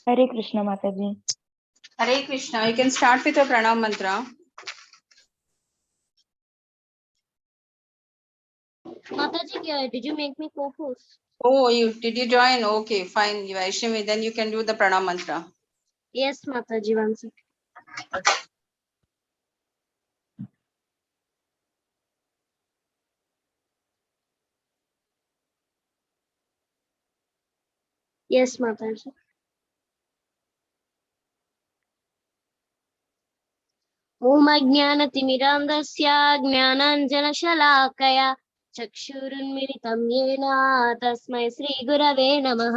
Hare Krishna Mataji. Hare Krishna. You can start with your pranam mantra. Mataji, did you make me co-host? Oh, did you join? Okay, fine. Vaishnavi, then you can do the pranam mantra. Yes, Mataji, one second. Yes, Mataji. ॐ अज्ञानतिमिरान्धस्य ज्ञानाञ्जनशलाकया चक्षुरुन्मिलितं येन तस्मै श्रीगुरवे नमः।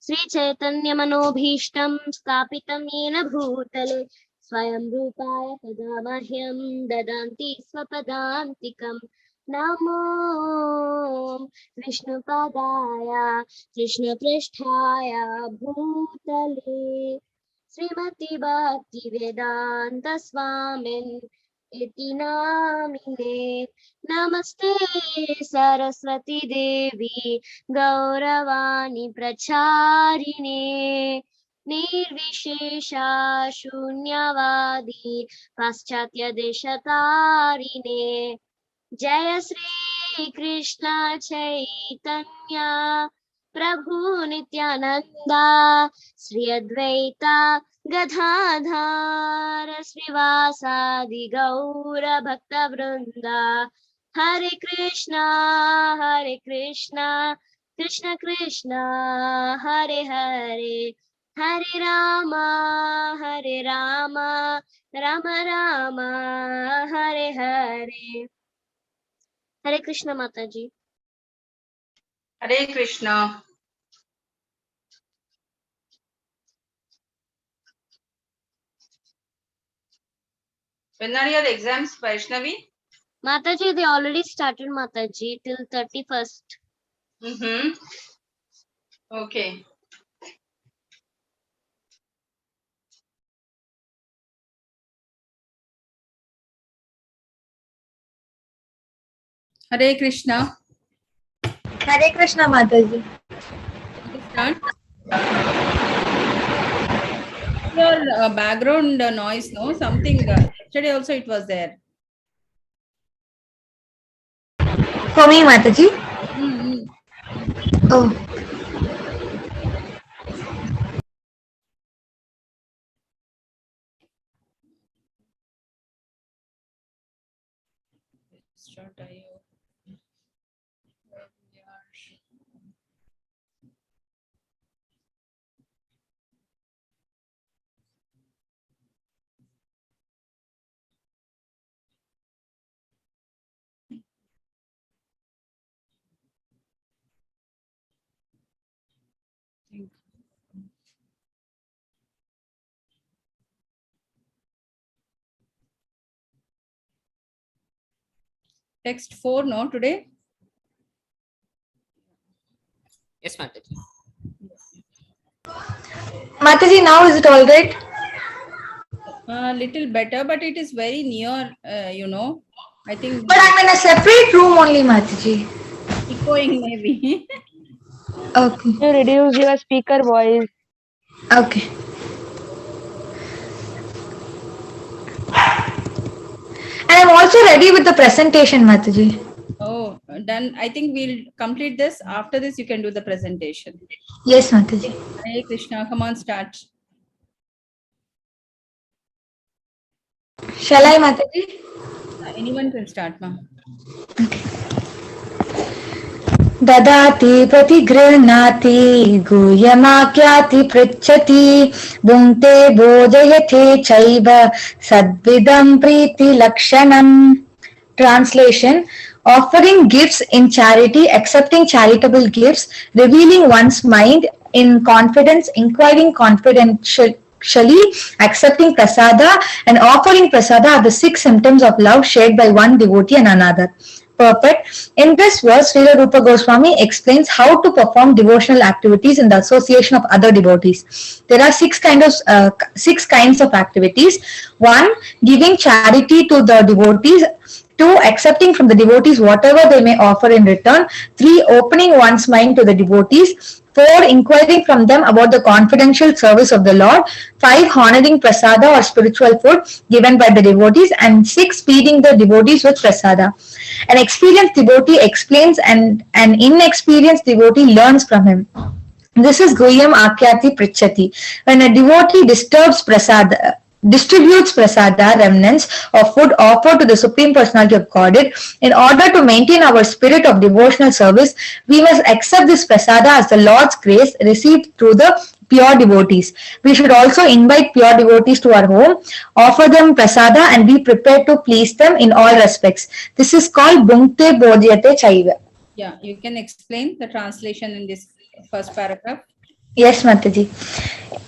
श्रीचैतन्यमनोभीष्टं स्थापितं येन भूतले स्वयं रूपाय तदा मह्यं ददान्ति स्वपदान्तिकम्। नमो विष्णुपदाय कृष्णपृष्ठाय भूतले श्रीमति भक्ति वेदांत स्वामिन् इति नामिने। नमस्ते सरस्वती देवी गौरवाणी प्रचारिणे निर्विशेषा शून्यवादी पाश्चात्य देशतारिणे। जय श्री कृष्ण चैतन्य प्रभु नित्यानंदा श्री अद्वैता गदाधर श्रीवासादि गौर भक्त वृंदा। हरे कृष्णा कृष्ण कृष्णा हरे हरे, हरे राम राम राम हरे हरे। हरे कृष्ण माता जी। Hare Krishna. When are your exams, Vaishnavi? Mataji, they already started, Mataji, till 31st. Mm-hmm. Okay. Hare Krishna. Hare Krishna Mataji. Start. Your background noise, no? Something, yesterday also it was there. For me Mataji? Oh. Start IO. Text 4, no, today? Yes, Mataji. Mataji, now is it all right? Little better, but it is very near, you know. I think. But I'm in a separate room only, Mataji. Echoing maybe. Okay. You reduce your speaker voice. Okay. And I'm also ready with the presentation, Mataji. Oh, done. I think we'll complete this. After this, you can do the presentation. Yes, Mataji. Hare Krishna. Come on, start. Shall I, Mataji? Anyone can start, ma. ददाति प्रतिगृह्णाति गुह्यमाख्याति पृच्छति भुङ्क्ते भोजयते चैव सद्विदं प्रीतिलक्षणम्. Translation: offering gifts in charity, accepting charitable gifts, revealing one's mind in confidence, inquiring confidentially, accepting prasada, and offering prasada are the 6 symptoms of love shared by one devotee and another. Perfect. In this verse, Srila Rupa Goswami explains how to perform devotional activities in the association of other devotees. There are 6 kinds of activities. 1. Giving charity to the devotees. 2. Accepting from the devotees whatever they may offer in return. 3. Opening one's mind to the devotees. 4. Inquiring from them about the confidential service of the Lord. 5. Honoring prasada or spiritual food given by the devotees. And 6. Feeding the devotees with prasada. An experienced devotee explains and an inexperienced devotee learns from him. This is Guhyam Akyati Prichati. When a devotee distributes prasada remnants of food offered to the Supreme Personality of Godhead, in order to maintain our spirit of devotional service, we must accept this prasada as the Lord's grace received through the pure devotees. We should also invite pure devotees to our home, offer them prasada, and be prepared to please them in all respects. This is called Bhunkte Bhodyate Chaiva. Yeah, you can explain the translation in this first paragraph. Yes, Mataji.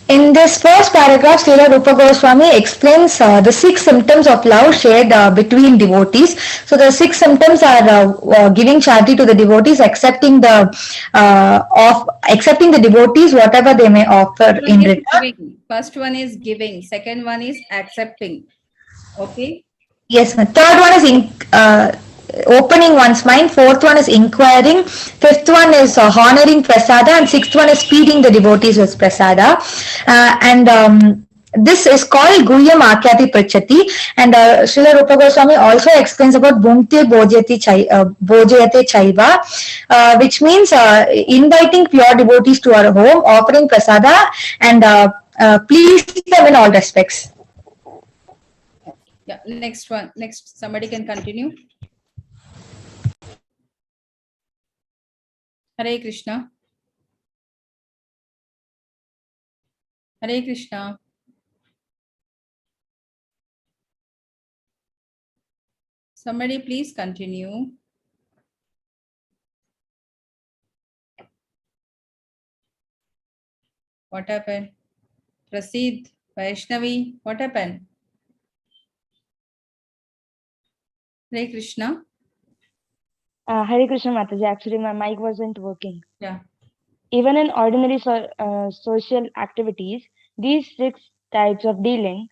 In this first paragraph, Srila Rupa Goswami explains the 6 symptoms of love shared between devotees. So the 6 symptoms are giving charity to the devotees, accepting the devotees whatever they may offer in return. Giving. First one is giving. Second one is accepting. Okay. Yes, third one is opening one's mind. Fourth one is inquiring. Fifth one is honoring prasada, and sixth one is feeding the devotees with prasada. This is called Guhyam Akyati Prachati, and Srila Rupa Goswami also explains about Bhunkte Bhojayate Chaiva, which means inviting pure devotees to our home, offering prasada, and please them in all respects. Yeah, next one. Next, somebody can continue. Hare Krishna. Hare Krishna. Somebody please continue. What happened? Prasid, Vaishnavi, what happened? Hare Krishna. Hare Krishna Mataji, actually my mic wasn't working. Yeah. Even in ordinary social activities, these 6 types of dealing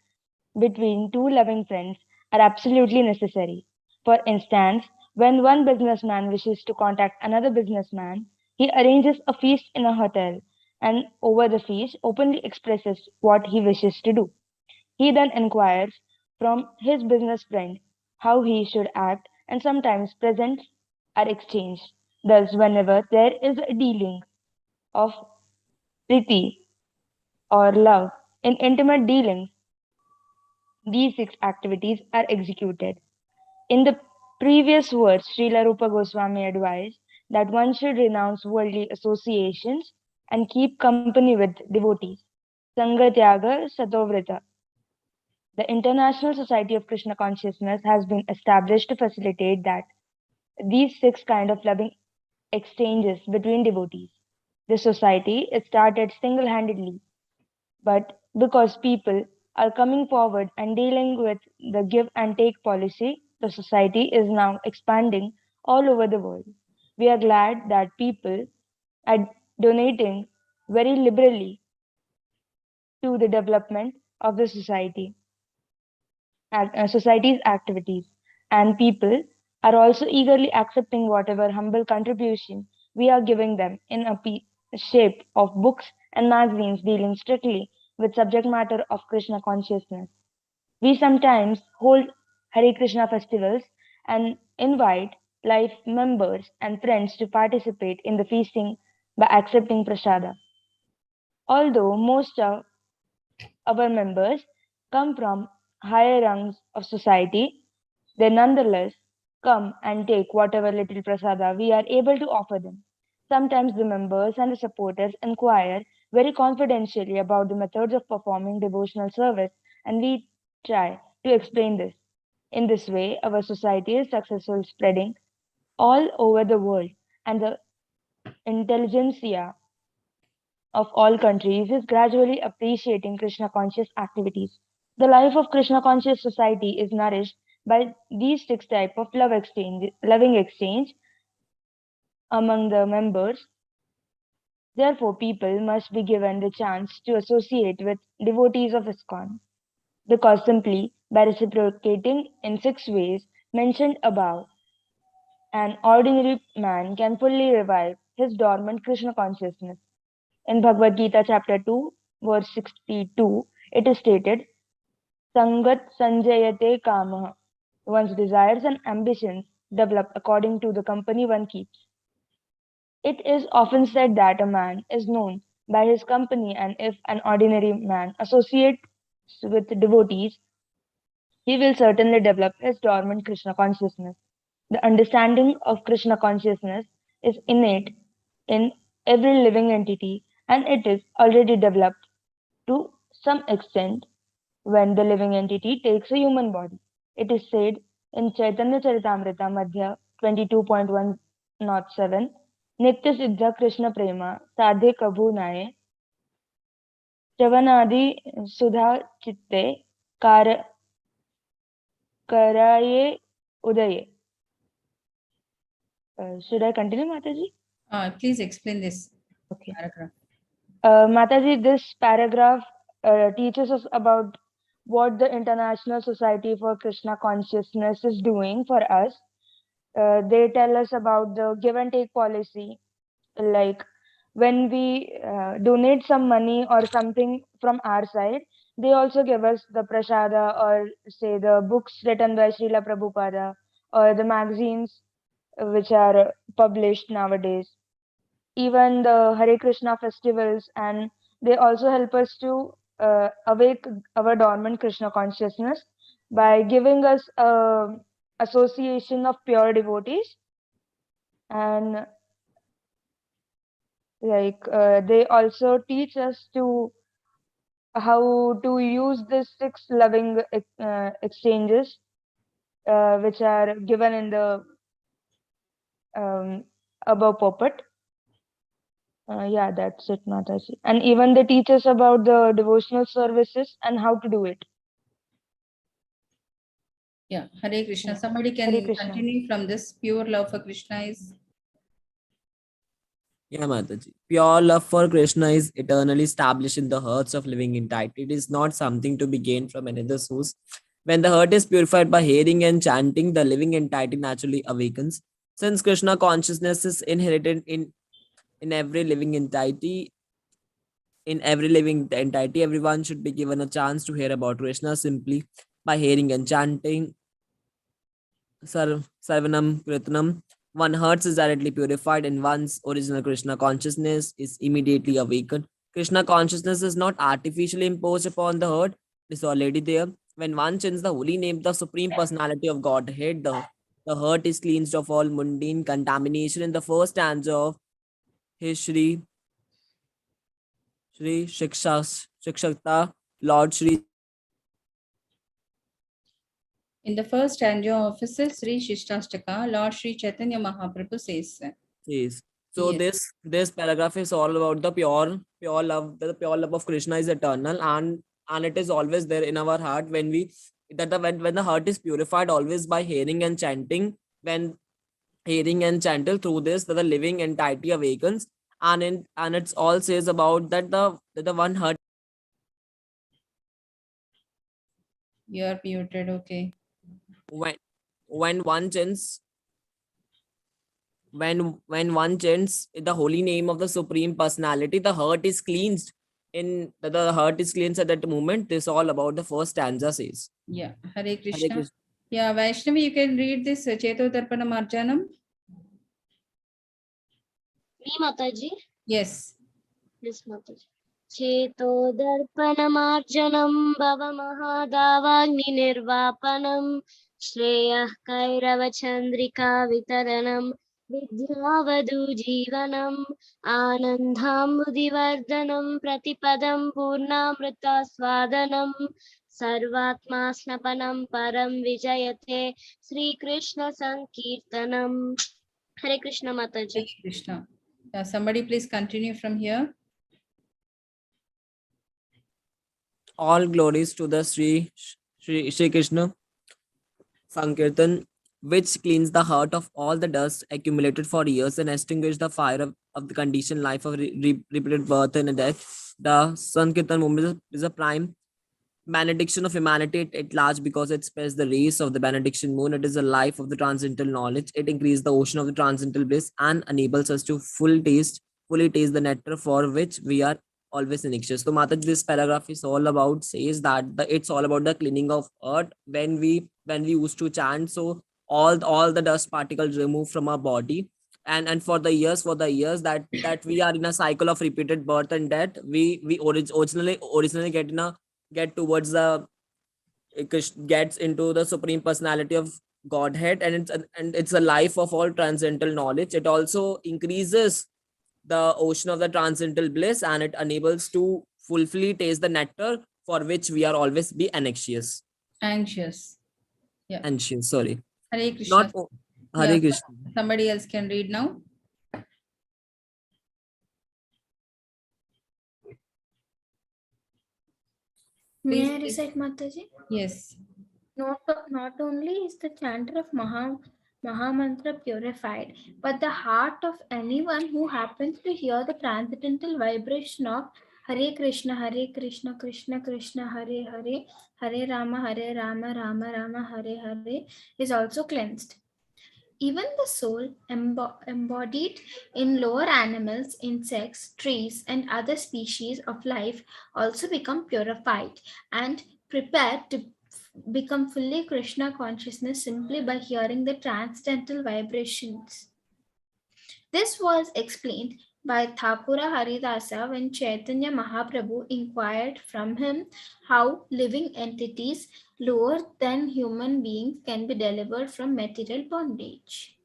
between two loving friends are absolutely necessary. For instance, when one businessman wishes to contact another businessman, he arranges a feast in a hotel and over the feast openly expresses what he wishes to do. He then inquires from his business friend how he should act, and sometimes presents are exchanged. Thus, whenever there is a dealing of priti or love in intimate dealings, these 6 activities are executed. In the previous words, Srila Rupa Goswami advised that one should renounce worldly associations and keep company with devotees. Sangatyaga Satovrita. The International Society of Krishna Consciousness has been established to facilitate that these 6 kind of loving exchanges between devotees. The society is started single-handedly, but because people are coming forward and dealing with the give and take policy, the society is now expanding all over the world. We are glad that people are donating very liberally to the development of the society's activities, and people are also eagerly accepting whatever humble contribution we are giving them in a shape of books and magazines dealing strictly with subject matter of Krishna consciousness. We sometimes hold Hare Krishna festivals and invite life members and friends to participate in the feasting by accepting prasada. Although most of our members come from higher rungs of society, they nonetheless come and take whatever little prasada we are able to offer them. Sometimes the members and the supporters inquire very confidentially about the methods of performing devotional service, and we try to explain this. In this way, our society is successful spreading all over the world, and the intelligentsia of all countries is gradually appreciating Krishna conscious activities. The life of Krishna conscious society is nourished by these 6 types of loving exchange among the members. Therefore, people must be given the chance to associate with devotees of ISKCON, because simply by reciprocating in 6 ways mentioned above, an ordinary man can fully revive his dormant Krishna consciousness. In Bhagavad Gita, chapter 2, verse 62, it is stated, Sangat Sanjayate Kamaha. One's desires and ambitions develop according to the company one keeps. It is often said that a man is known by his company, and if an ordinary man associates with devotees, he will certainly develop his dormant Krishna consciousness. The understanding of Krishna consciousness is innate in every living entity, and it is already developed to some extent when the living entity takes a human body. It is said in Chaitanya Charitamrita Madhya 22.107, Nitya Siddha Krishna Prema Sadhe Kabhu Naye Chavanadi Sudha Chitte Kar Karaye Udaye. Should I continue, Mataji? Please explain this Okay. paragraph. Mataji, this paragraph teaches us about what the International Society for Krishna Consciousness is doing for us. They tell us about the give and take policy, like when we donate some money or something from our side, they also give us the prasada or say the books written by Srila Prabhupada or the magazines which are published nowadays, even the Hare Krishna festivals, and they also help us to awake our dormant Krishna consciousness by giving us a association of pure devotees, and they also teach us to how to use these six loving exchanges which are given in the above purport. Yeah, that's it, Mataji. And even they teach us about the devotional services and how to do it. Yeah, Hare Krishna. Yeah. Somebody can Hare Krishna. continue from this. Pure love for Krishna is. Yeah, Mataji. Pure love for Krishna is eternally established in the hearts of living entity. It is not something to be gained from another source. When the heart is purified by hearing and chanting, the living entity naturally awakens. Since Krishna consciousness is inherited in every living entity, everyone should be given a chance to hear about Krishna simply by hearing and chanting Sarvanam Kritanam. One heart is directly purified and one's original Krishna consciousness is immediately awakened. Krishna consciousness is not artificially imposed upon the heart, it is already there. When one chants the holy name, the Supreme Personality of Godhead, the heart is cleansed of all mundane contamination. In the first stanza of his Shri Shikshakta, Lord Shri In the first stanza of Sri Shishtastaka, Lord Sri Chaitanya Mahaprabhu says. says. So Yes. this paragraph is all about the pure love. The pure love of Krishna is eternal, and it is always there in our heart when when the heart is purified always by hearing and chanting. When hearing and chanting through this, that the living entity awakens, and it's all says about that the one heart. You are muted, okay. When one chants when one chants the holy name of the Supreme Personality, the heart is cleansed. The heart is cleansed at that moment. This all about the first stanza says. Yeah, Hare Hare Krishna. Krishna. Yeah, Vaishnavi, you can read this Cheto Darpana Marjanam. Me, Mataji? Yes. Yes, Mataji. चेतो दर्पणमार्जनं भवमहादावाग्निर्वापनं श्रेयः कैरवचन्द्रिका वितरणं विद्यावधूजीवनम् आनन्दाम्बुदिवर्धनं प्रतिपदं पूर्णामृतस्वादनं सर्वात्मा स्नपनं परं विजयते श्रीकृष्णसङ्कीर्तनम्. Hare Krishna, Mataji. Hare Krishna. Somebody please continue from here. All glories to the Shri Krishna Sankirtan, which cleans the heart of all the dust accumulated for years and extinguish the fire of the conditioned life of repeated birth and death. The Sankirtan movement is a prime benediction of humanity at large because it spares the rays of the benediction moon. It is the life of the transcendental knowledge. It increases the ocean of the transcendental bliss and enables us to full taste fully taste the nectar for which we are always anxious. So Mataji, this paragraph is all about says that it's all about the cleaning of earth when we used to chant. So all the dust particles removed from our body, and for the years that we are in a cycle of repeated birth and death, we originally get towards the gets into the supreme personality of godhead, and it's a life of all transcendental knowledge. It also increases the ocean of the transcendental bliss, and it enables to fully taste the nectar for which we are always be anxious. Anxious. Yeah. Anxious, sorry. Hare Krishna. Not Yeah. Hare Krishna. Somebody else can read now. May I Please. recite, Mataji? Yes. Not only is the chanter of Mahamantra purified, but the heart of anyone who happens to hear the transcendental vibration of Hare Krishna, Krishna Krishna, Hare Hare, Hare Rama, Rama Rama, Hare Hare is also cleansed. Even the soul embodied in lower animals, insects, trees, and other species of life also become purified and prepared to become fully Krishna consciousness simply by hearing the transcendental vibrations. This was explained by Thakura Haridasa when Chaitanya Mahaprabhu inquired from him how living entities lower than human beings can be delivered from material bondage.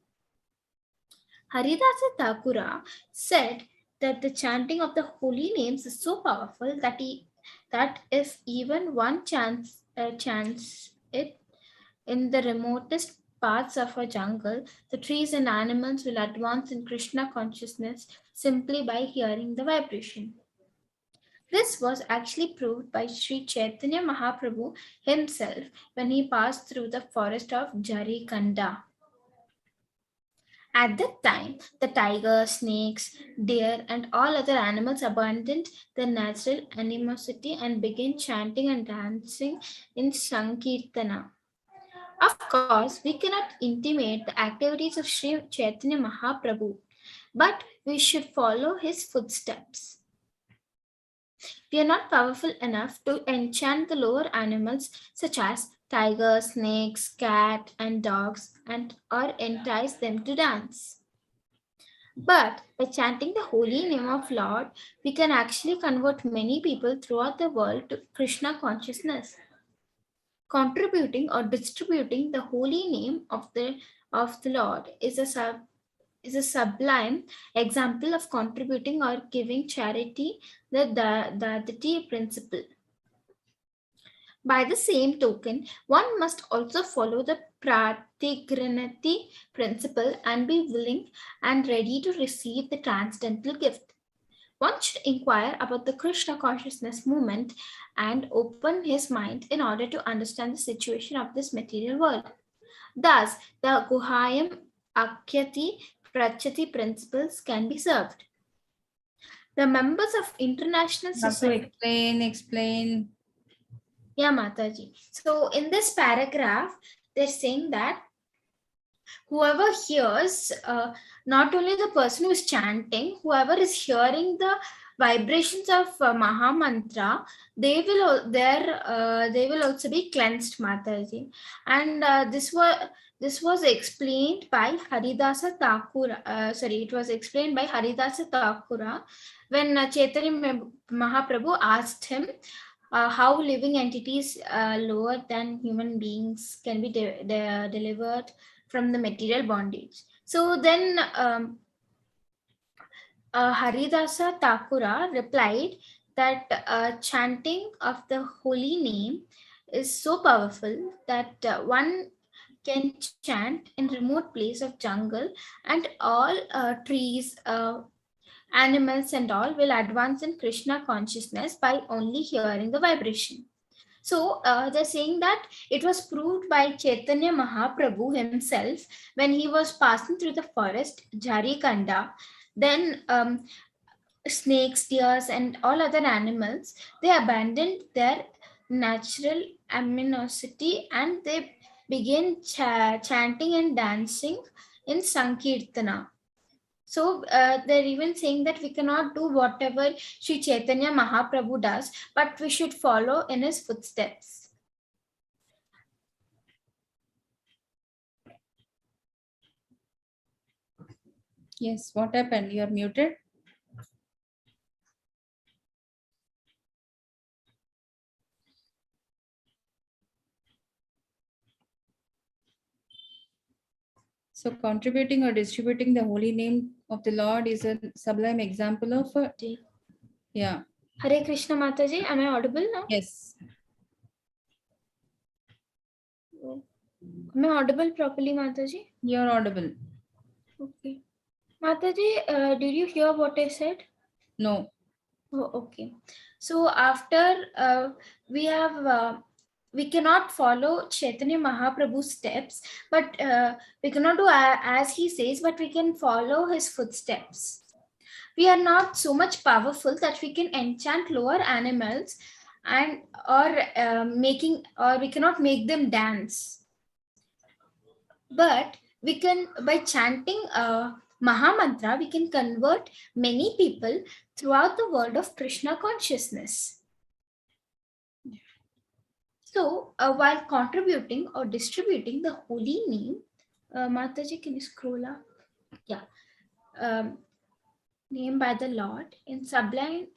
Haridasa Thakura said that the chanting of the holy names is so powerful that if even one chants it in the remotest parts of a jungle, the trees and animals will advance in Krishna consciousness simply by hearing the vibration. This was actually proved by Sri Chaitanya Mahaprabhu himself when he passed through the forest of Jarikanda. At that time, the tiger, snakes, deer, and all other animals abandoned their natural animosity and began chanting and dancing in Sankirtana. Of course, we cannot intimate the activities of Sri Chaitanya Mahaprabhu, but we should follow his footsteps. We are not powerful enough to enchant the lower animals such as tigers, snakes, cat, and dogs, and or entice them to dance. But by chanting the holy name of Lord, we can actually convert many people throughout the world to Krishna consciousness. Contributing or distributing the holy name of the Lord is a sublime example of contributing or giving charity, the Dadati principle. By the same token, one must also follow the Pratigranati principle and be willing and ready to receive the transcendental gift. One should inquire about the Krishna consciousness movement and open his mind in order to understand the situation of this material world. Thus, the Guhayam Akyati Prachati principles can be served. The members of international Have to society. explain. Yeah, Mataji. So in this paragraph, they're saying that whoever hears, not only the person who is chanting, whoever is hearing the vibrations of Maha Mantra, they will also be cleansed, Mataji. And this was explained by Haridasa Thakura. It was explained by Haridasa Thakura when Chaitanya Mahaprabhu asked him how living entities lower than human beings can be delivered from the material bondage. So then Haridasa Thakura replied that chanting of the holy name is so powerful that one can chant in remote place of jungle, and all trees, animals and all will advance in Krishna consciousness by only hearing the vibration. So they're saying that it was proved by Chaitanya Mahaprabhu himself when he was passing through the forest, Jarikanda. Then snakes, deers, and all other animals, they abandoned their natural aminosity and they began chanting and dancing in Sankirtana. So they're even saying that we cannot do whatever Sri Chaitanya Mahaprabhu does, but we should follow in his footsteps. Yes, what happened? You are muted. So contributing or distributing the holy name of the Lord is a sublime example of yeah. Hare Krishna Mataji, am I audible now? Yes. Am I audible properly, Mataji? You are audible. Okay. Mataji, did you hear what I said? No. Oh, okay. So after we cannot follow Chaitanya Mahaprabhu's steps, but we cannot do as he says, but we can follow his footsteps. We are not so much powerful that we can enchant lower animals and we cannot make them dance. But we can, by chanting Maha Mantra, we can convert many people throughout the world of Krishna consciousness. So, while contributing or distributing the holy name, Mataji, can you scroll up? Yeah. Name by the Lord in sublime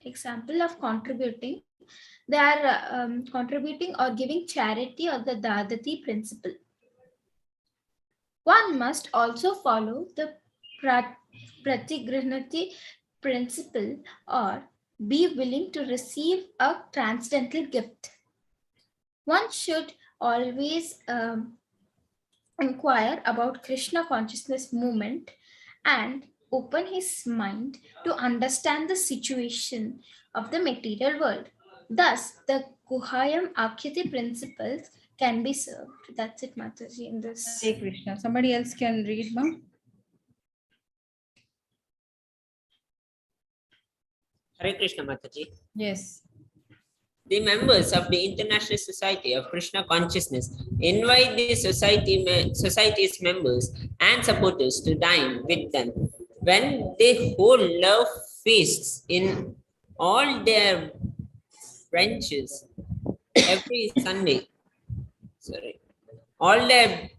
example of contributing, they are contributing or giving charity or the Dadati principle. One must also follow the Pratigranati principle or be willing to receive a transcendental gift. One should always inquire about Krishna consciousness movement and open his mind to understand the situation of the material world. Thus, the Guhayam Akyati principles can be served. That's it, Mataji, in this. Hare Krishna. Somebody else can read, ma'am. Hare Krishna Mataji. Yes. The members of the International Society of Krishna Consciousness invite the society's members and supporters to dine with them. When they hold love feasts in all their branches every Sunday, all their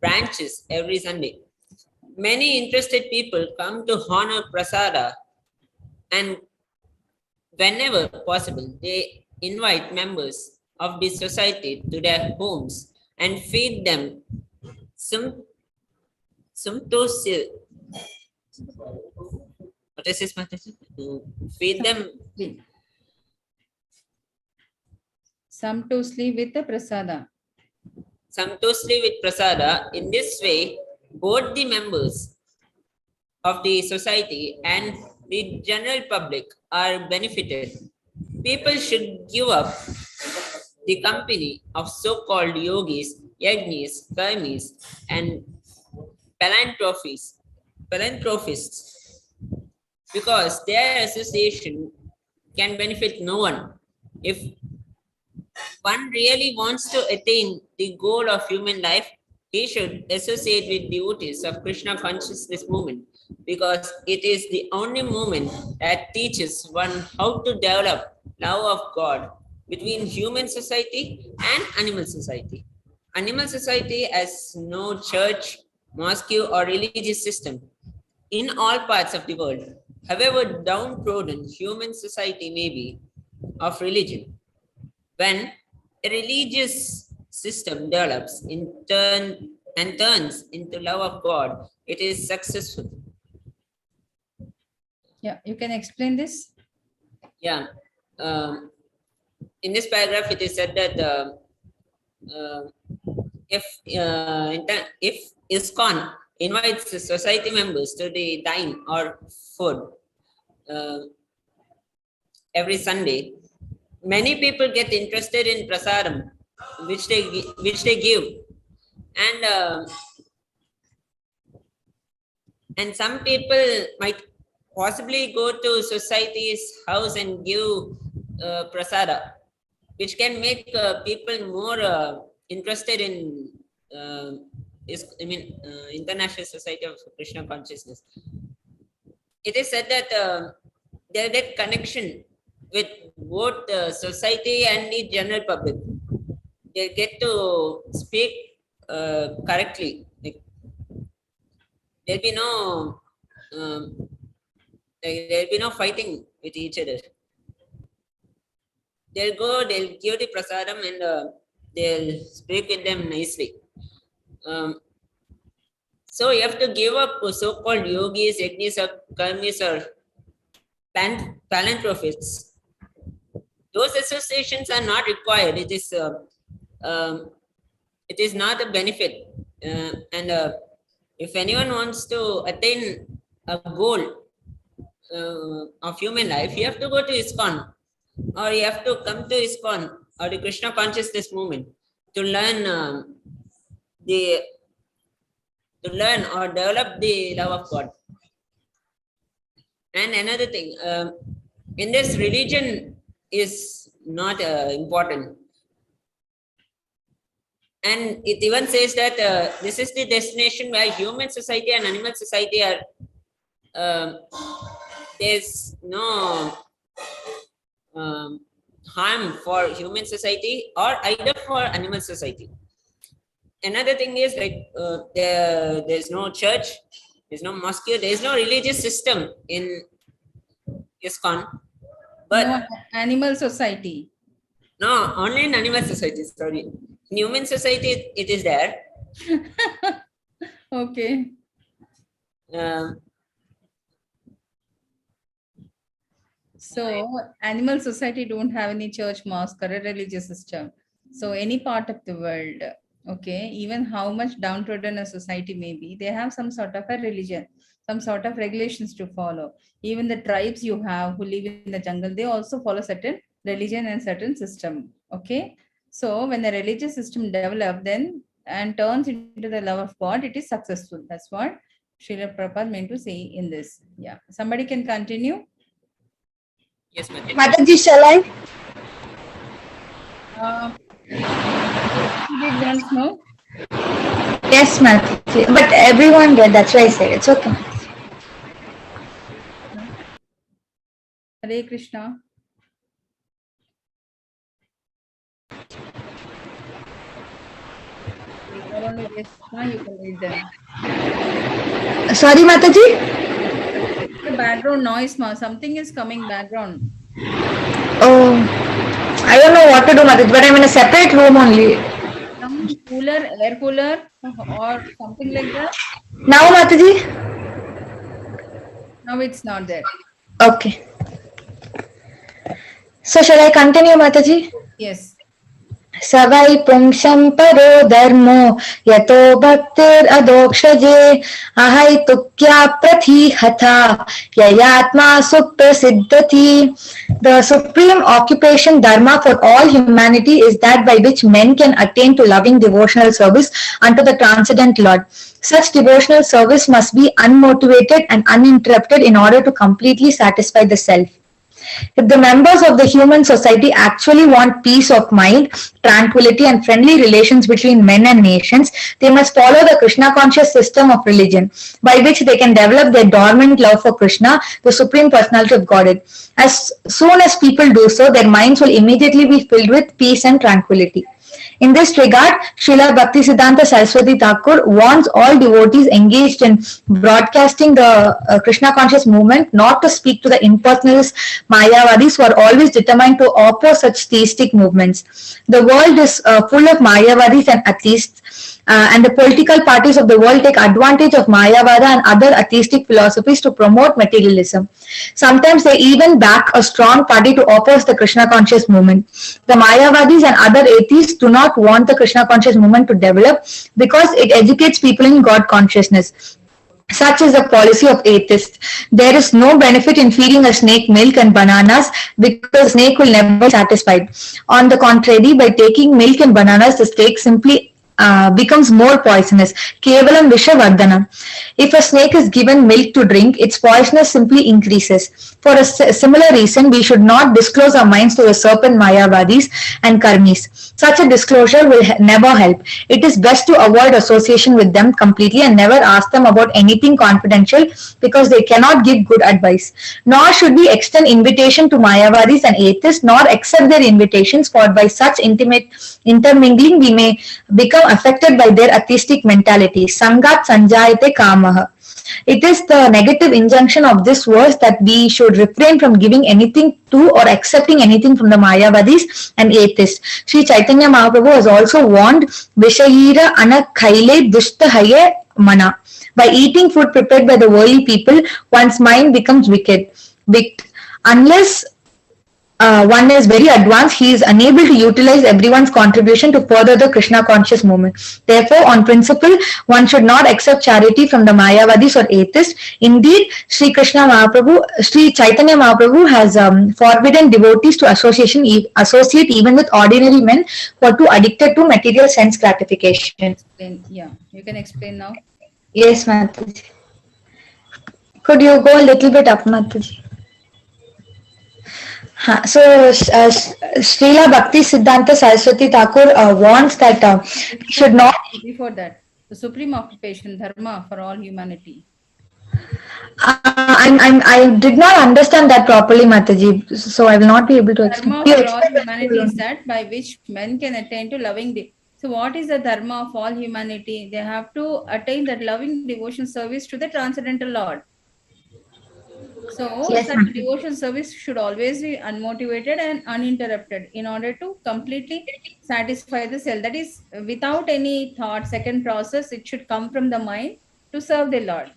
branches every Sunday, many interested people come to honor Prasada, and whenever possible, they invite members of the society to their homes and feed them some toast. What is this, Mataji? Feed them Samtously with the prasada. samtoshli with prasada. In this way, both the members of the society and the general public are benefited. People should give up the company of so-called yogis, yajnis, karmis, and philanthropists, because their association can benefit no one. If one really wants to attain the goal of human life, he should associate with devotees of Krishna consciousness movement, because it is the only movement that teaches one how to develop love of God between human society and animal society. Animal society has no church, mosque, or religious system in all parts of the world. However downtrodden human society may be of religion, when a religious system develops in turn and turns into love of God, it is successful. Yeah, you can explain this. Yeah. In this paragraph, it is said that if ISKCON invites the society members to the dine or food every Sunday, many people get interested in prasadam, which they give, and some people might possibly go to society's house and give prasada, which can make people more interested International Society of Krishna Consciousness, it is said that there is that connection with both society and the general public. They get to speak correctly. Like, there'll be no there'll be no fighting with each other. They'll go, they'll give the prasadam, and they'll speak with them nicely. So you have to give up so-called yogis, yajnis, or karmis, or philanthropists. Those associations are not required. It is not a benefit. And if anyone wants to attain a goal of human life, you have to go to ISKCON, or you have to come to ISKCON or the Krishna consciousness movement to learn or develop the love of God. And another thing, in this, religion is not important. And it even says that this is the destination where human society and animal society are, there's no harm for human society or either for animal society. Another thing is, like, there's no church, there's no mosque, there's no religious system in ISKCON. But No animal society. no, only in animal society, sorry. In human society, it is there. Okay. So animal society don't have any church, mosque, or a religious system. So any part of the world, okay, even how much downtrodden a society may be, they have some sort of a religion, some sort of regulations to follow. Even the tribes you have who live in the jungle, they also follow certain religion and certain system. Okay. So when the religious system develops then and turns into the love of God, it is successful. That's what Srila Prabhupada meant to say in this. Yeah. Somebody can continue. Yes, Mataji. Mataji, shall I? Who did once know? Yes, Mataji. But everyone did. That's why I said it's okay. Hare Krishna. Not only Hare Krishna, you can read them. Sorry, Mataji? The background noise, ma. Something is coming background. Oh, I don't know what to do, Mataji, but I'm in a separate room only. Some cooler, air cooler, or something like that. Now, Mataji? Now it's not there. Okay. So, shall I continue, Mataji? Yes. सवै पुंसं परो धर्मो यतो भक्तिरधोक्षजे अहैतुक्या प्रथिहता ययात्मा सुप्रसिद्धति. The supreme occupation dharma for all humanity is that by which men can attain to loving devotional service unto the transcendent Lord. Such devotional service must be unmotivated and uninterrupted in order to completely satisfy the self. If the members of the human society actually want peace of mind, tranquility, and friendly relations between men and nations, they must follow the Krishna conscious system of religion, by which they can develop their dormant love for Krishna, the Supreme Personality of Godhead. As soon as people do so, their minds will immediately be filled with peace and tranquility. In this regard, Srila Bhaktisiddhanta Saraswati Thakur warns all devotees engaged in broadcasting the Krishna conscious movement not to speak to the impersonalist Mayavadis who are always determined to oppose such theistic movements. The world is full of Mayavadis and atheists, and the political parties of the world take advantage of Mayavada and other atheistic philosophies to promote materialism. Sometimes they even back a strong party to oppose the Krishna conscious movement. The Mayavadis and other atheists do not want the Krishna conscious movement to develop because it educates people in God consciousness. Such is the policy of atheists. There is no benefit in feeding a snake milk and bananas because the snake will never be satisfied. On the contrary, by taking milk and bananas, the snake simply becomes more poisonous. Kevalam Vishavardhana. If a snake is given milk to drink, its poisonous simply increases. For a similar reason, we should not disclose our minds to the serpent Mayavadis and Karmis. Such a disclosure will never help. It is best to avoid association with them completely and never ask them about anything confidential because they cannot give good advice. Nor should we extend invitation to Mayavadis and atheists, nor accept their invitations, for by such intimate intermingling we may become affected by their atheistic mentality. Sangat sanjayate kamaha. It is the negative injunction of this verse that we should refrain from giving anything to or accepting anything from the Mayavadis and atheists. Sri Chaitanya Mahaprabhu has also warned Vishayira ana khaile dushtahaye mana. By eating food prepared by the worldly people, one's mind becomes wicked. Unless one is very advanced, he is unable to utilize everyone's contribution to further the Krishna conscious movement. Therefore, on principle, one should not accept charity from the Mayavadis or atheists. Indeed, Sri Chaitanya Mahaprabhu has forbidden devotees to associate even with ordinary men who are too addicted to material sense gratification. Yeah, you can explain now. Yes, Mataji. Could you go a little bit up, Mataji? So, Srila Bhakti Siddhanta Saraswati Thakur warns that we should not. Before that, the supreme occupation, dharma for all humanity. I did not understand that properly, Mataji. So I will not be able to explain. Dharma for all humanity is that by which men can attain to loving. So what is the dharma of all humanity? They have to attain that loving devotion service to the transcendental Lord. So Yes, such devotion service should always be unmotivated and uninterrupted in order to completely satisfy the self. That is, without any thought, second process, it should come from the mind to serve the Lord.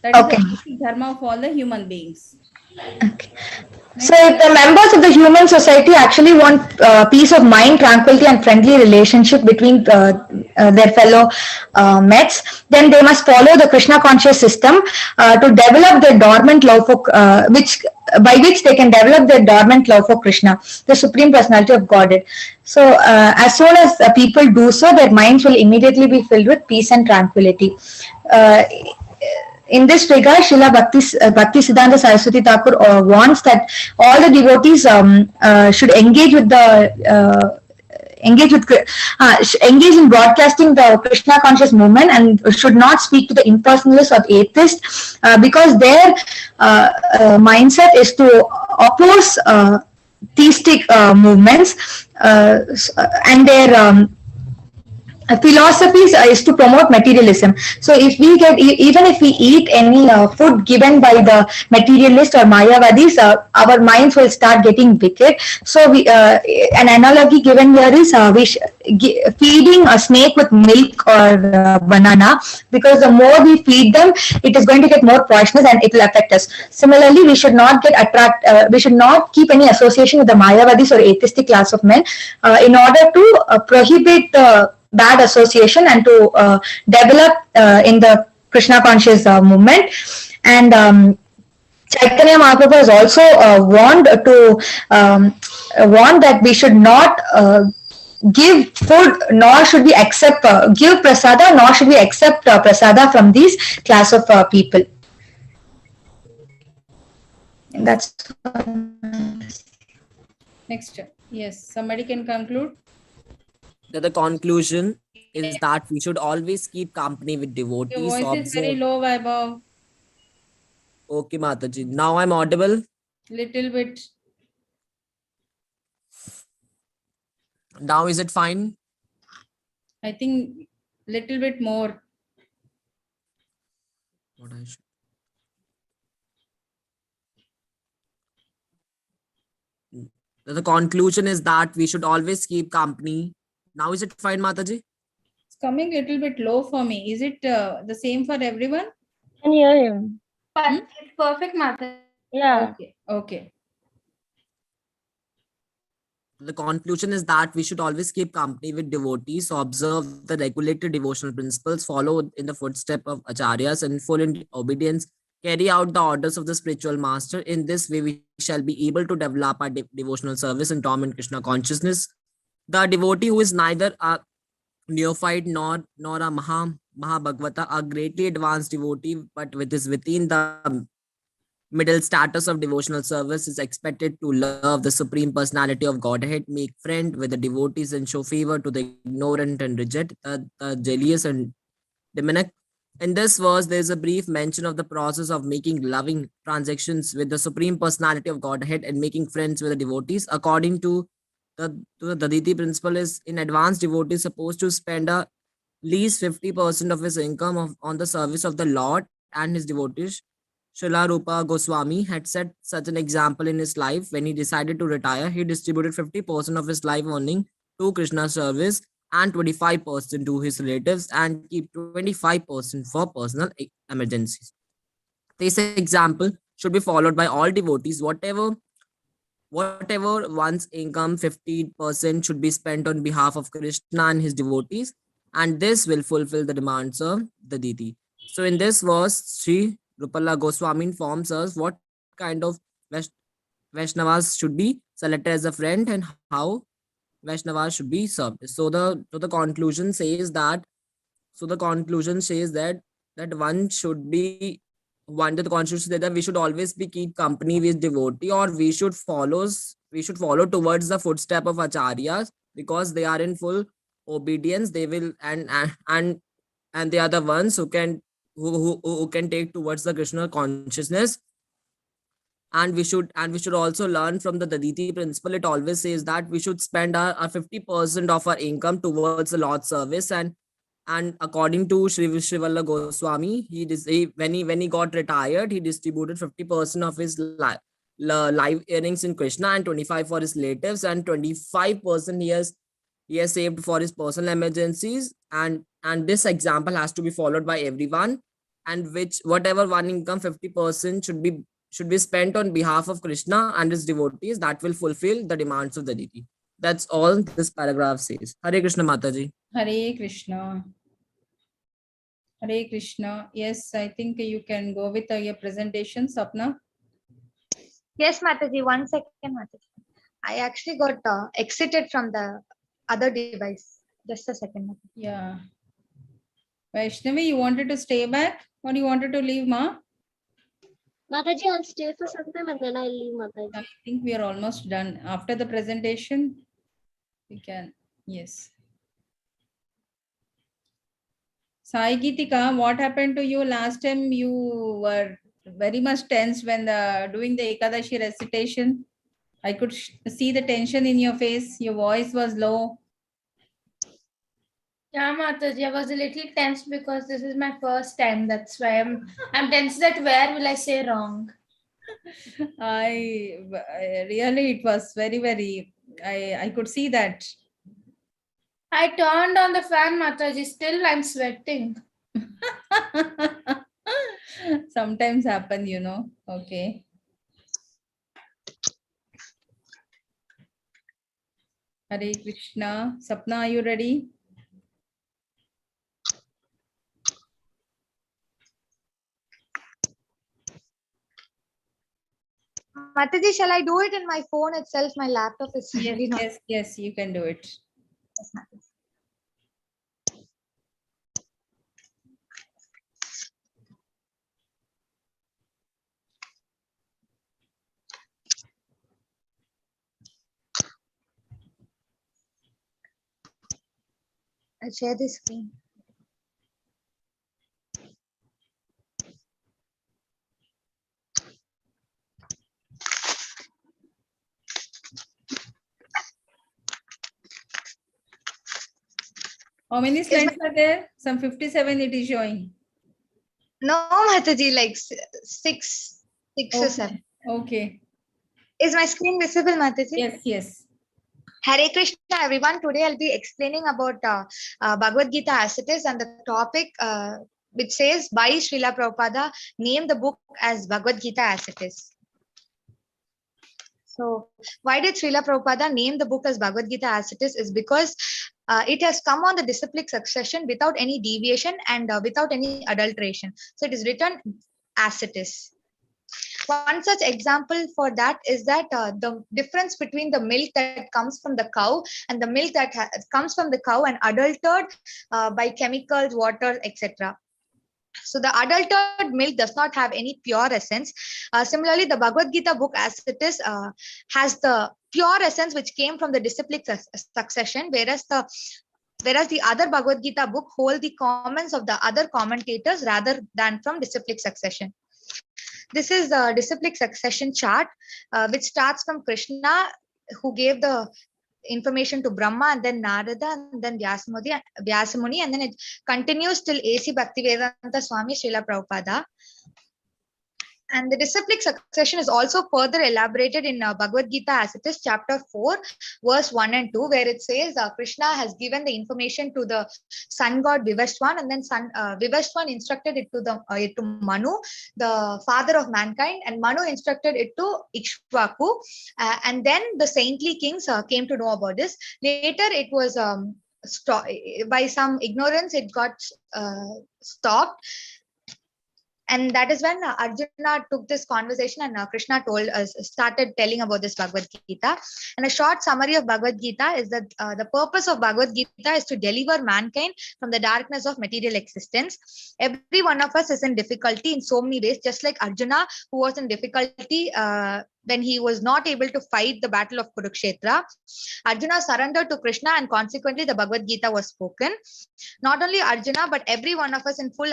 That is the basic dharma of all the human beings. Okay. So if the members of the human society actually want peace of mind, tranquility and friendly relationship between their fellow Mets, then they must follow the Krishna conscious system to develop their dormant love for by which they can develop their dormant love for Krishna, the Supreme Personality of Godhead. So as soon as people do so, their minds will immediately be filled with peace and tranquility. In this regard, Srila Bhakti Siddhanta Saraswati Thakur warns that all the devotees should engage in broadcasting the Krishna conscious movement and should not speak to the impersonalists or atheists because their mindset is to oppose theistic movements and their philosophies is to promote materialism. So if we get, even if we eat any food given by the materialist or Mayavadis, our minds will start getting wicked. So we, an analogy given here is feeding a snake with milk or banana, because the more we feed them, it is going to get more poisonous and it will affect us. Similarly, we should not we should not keep any association with the Mayavadis or atheistic class of men in order to prohibit the bad association and to develop in the Krishna conscious movement. And Chaitanya Mahaprabhu has also warned that we should not give food, nor should we accept give prasada, nor should we accept prasada from these class of people. And that's next. Yes, somebody can conclude. The conclusion is that we should always keep company with devotees. Your voice is very low, Vaibhav. Okay, Mataji. Now I'm audible? Little bit. Now is it fine? I think little bit more. What I should... The conclusion is that we should always keep company. Now is it fine, Mataji? It's coming little bit low for me. Is it the same for everyone? I can hear him. But it's perfect, Mata. Yeah. Okay. Okay. The conclusion is that we should always keep company with devotees, observe the regulated devotional principles, follow in the footsteps of acharyas, and full in obedience, carry out the orders of the spiritual master. In this way, we shall be able to develop our devotional service and torment Krishna consciousness. The devotee who is neither a neophyte nor a Mahabhagavata, a greatly advanced devotee, but is within the Middle status of devotional service is expected to love the supreme personality of Godhead, make friend with the devotees, and show favor to the ignorant and reject the jealous and demonic. In this verse, there is a brief mention of the process of making loving transactions with the supreme personality of Godhead and making friends with the devotees. According to the Daditi principle, is in advance devotee is supposed to spend a least 50% of his income on the service of the Lord and his devotees. Srila Rupa Goswami had set such an example in his life. When he decided to retire, he distributed 50% of his life earning to Krishna's service and 25% to his relatives and keep 25% for personal emergencies. This example should be followed by all devotees. Whatever one's income, 50% should be spent on behalf of Krishna and his devotees, and this will fulfill the demands of the deity. So in this verse, Sri Rupala Goswami informs us what kind of Vaishnavas should be selected as a friend and how Vaishnavas should be served. So the conclusion says that that one should be one the constitution says that we should always be keep company with devotee, or we should follow towards the footstep of acharyas, because they are in full obedience. They will and they are the ones who can take towards the Krishna consciousness. And we should also learn from the Daditi principle. It always says that we should spend our 50% of our income towards the Lord's service. And according to Srivalla Goswami, when he got retired, he distributed 50% of his life earnings in Krishna and 25 for his relatives, and 25% he has saved for his personal emergencies. And this example has to be followed by everyone. And which whatever one income, 50% should be spent on behalf of Krishna and his devotees. That will fulfill the demands of the deity. That's all this paragraph says. Hare Krishna Mataji. Hare Krishna. Hare Krishna. Yes, I think you can go with your presentation, Sapna. Yes, Mataji, 1 second, Mataji. I actually got exited from the other device. Just a second, Mataji. Yeah. Vaishnavi, you wanted to stay back or you wanted to leave, Ma? Mataji, I'll stay for some time and then I'll leave, Mataji. I think we are almost done. After the presentation, we can. Yes. Sai Geetika, what happened to you last time? You were very much tense when doing the Ekadashi recitation. I could see the tension in your face. Your voice was low. Yeah, Mataji, I was a little tense because this is my first time. That's why I'm tense that where will I say wrong? I really, it was very, very, I could see that. I turned on the fan, Mataji. Still, I'm sweating. Sometimes happen, Okay. Hare Krishna. Sapna, are you ready? Mataji, shall I do it in my phone itself? My laptop is really not. Yes, you can do it. Yes, Mataji. I'll share the screen. How many slides are there? Some 57 it is showing. No, Mataji, like six or seven. Okay. Is my screen visible, Mataji? Yes. Hare Krishna, everyone. Today I'll be explaining about Bhagavad Gita as it is, and the topic which says by Srila Prabhupada name the book as Bhagavad Gita as it is. So why did Srila Prabhupada name the book as Bhagavad Gita as it is because it has come on the disciplic succession without any deviation and without any adulteration. So it is written as it is. One such example for that is that the difference between the milk that comes from the cow and the milk that comes from the cow and adulterated by chemicals, water, etc. So the adulterated milk does not have any pure essence. Similarly, the Bhagavad Gita book as it is has the pure essence which came from the disciplic succession, whereas the other Bhagavad Gita book hold the comments of the other commentators rather than from disciplic succession. This is the disciplic succession chart, which starts from Krishna, who gave the information to Brahma, and then Narada, and then Vyasamuni, and then it continues till A.C. Bhaktivedanta Swami Srila Prabhupada. And the disciplic succession is also further elaborated in Bhagavad Gita as it is chapter 4, verse 1 and 2, where it says Krishna has given the information to the sun god Vivaswan, and then Vivaswan instructed it to Manu, the father of mankind, and Manu instructed it to Ikshvaku, and then the saintly kings came to know about this. Later, it was by some ignorance, it got stopped. And that is when Arjuna took this conversation, and Krishna started telling about this Bhagavad Gita. And a short summary of Bhagavad Gita is that the purpose of Bhagavad Gita is to deliver mankind from the darkness of material existence. Every one of us is in difficulty in so many ways, just like Arjuna, who was in difficulty when he was not able to fight the battle of Kurukshetra. Arjuna surrendered to Krishna, and consequently the Bhagavad Gita was spoken. Not only Arjuna, but every one of us in full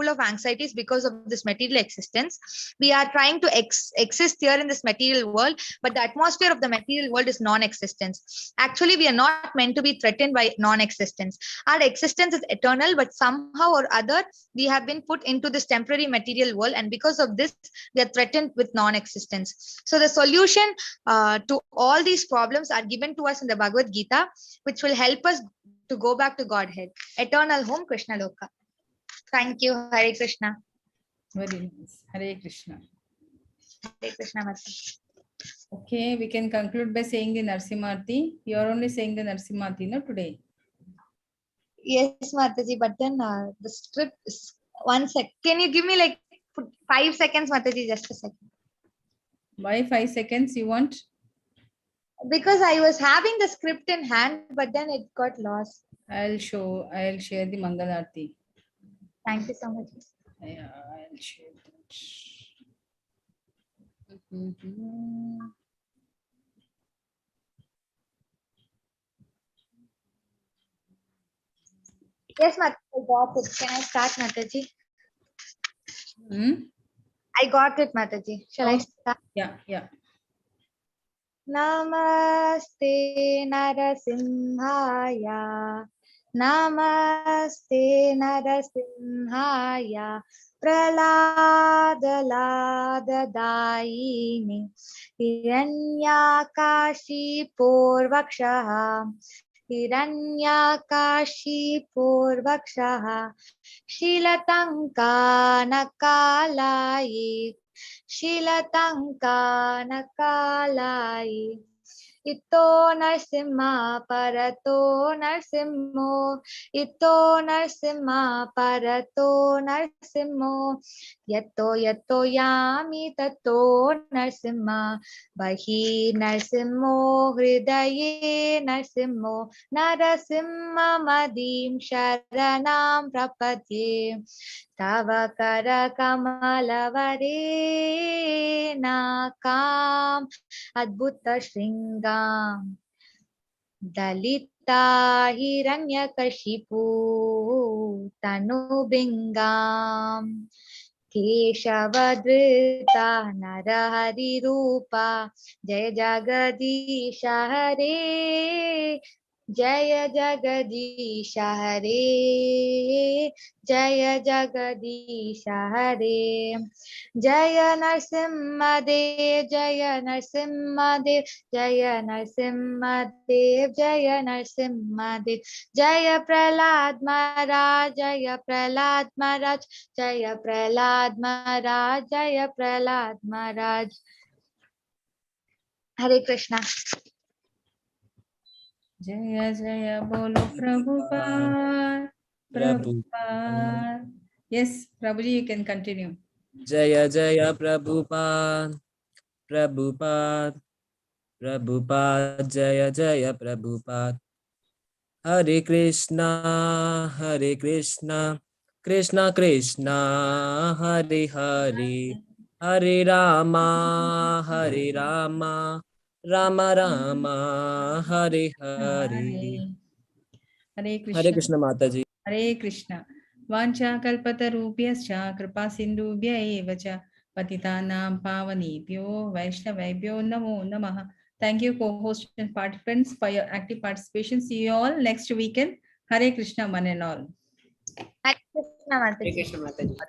of anxieties because of this material existence. We are trying to exist here in this material world, but the atmosphere of the material world is non-existence. Actually, we are not meant to be threatened by non-existence. Our existence is eternal, but somehow or other, we have been put into this temporary material world, and because of this, we are threatened with non-existence. So the solution to all these problems are given to us in the Bhagavad Gita, which will help us to go back to Godhead, eternal home, Krishna Loka. Thank you. Hare Krishna. Very nice. Hare Krishna. Hare Krishna, Mataji. Okay, we can conclude by saying the Narsimarti. You are only saying the Narsimarti, no, today? Yes, Mataji, but then the script is 1 sec. Can you give me like 5 seconds, Mataji? Just a second. Why 5 seconds you want? Because I was having the script in hand, but then it got lost. I'll share the Mangalarti. Thank you so much. Yeah, I'll share that. Mhm. Yes, Mataji, I got it. Can I start, Mataji? Hmm? I got it, Mataji. Shall I start? Yeah. Namaste Narasimhaya. Namaste Narasimhaya. Praladaladaini. Hiranyakashi Purvakshaha. Hiranyakashi Purvakshaha. Shilatankanakalayi. Shilatankanakalayi. Ito Narsimha Parato Narsimho. Ito Narsimha Parato Narsimho. Yato Yami Tato Narsimha. Bahi Narsimho Hridaye Narsimho. Narasimha Madim Sharanam Prapadye. Tava Kara Kamalavare Nakam Adbhuta Shringam Dalita Hiranyakashipu Tanubingam Keshavadrita Narahari Rupa Jaya Jagadisha Hare Jaya Jagadisha Hare Jaya Jagadisha Hare Jaya Narsimhadev Jaya Narsimhadev Jaya Narsimhadev Jaya Narsimhadev Jaya Prahlad Maharaj Jaya Prahlad Maharaj Jaya Prahlad Maharaj Jaya Prahlad Maharaj. Hare Krishna. Jaya Bolo Prabhupada. Prabhupada. Yes, Prabhuji, you can continue. Jaya Prabhupada, Prabhupada, Prabhupada, Jaya Prabhupada. Hare Krishna, Krishna Krishna Hare Hare Hare Rama Rama Rama Hare Hare. Hare Hare Krishna. Krishna Mataji. Hare Krishna. Vancha kalpatarubhyascha kripa sindhubhya eva cha patitanam pavanebhyo vaishnavebhyo namo namaha. Thank you, co-host and participants, for your active participation. See you all next weekend. Hare Krishna, one and all. Hare Krishna, Hare Mataji. Krishna Mataji.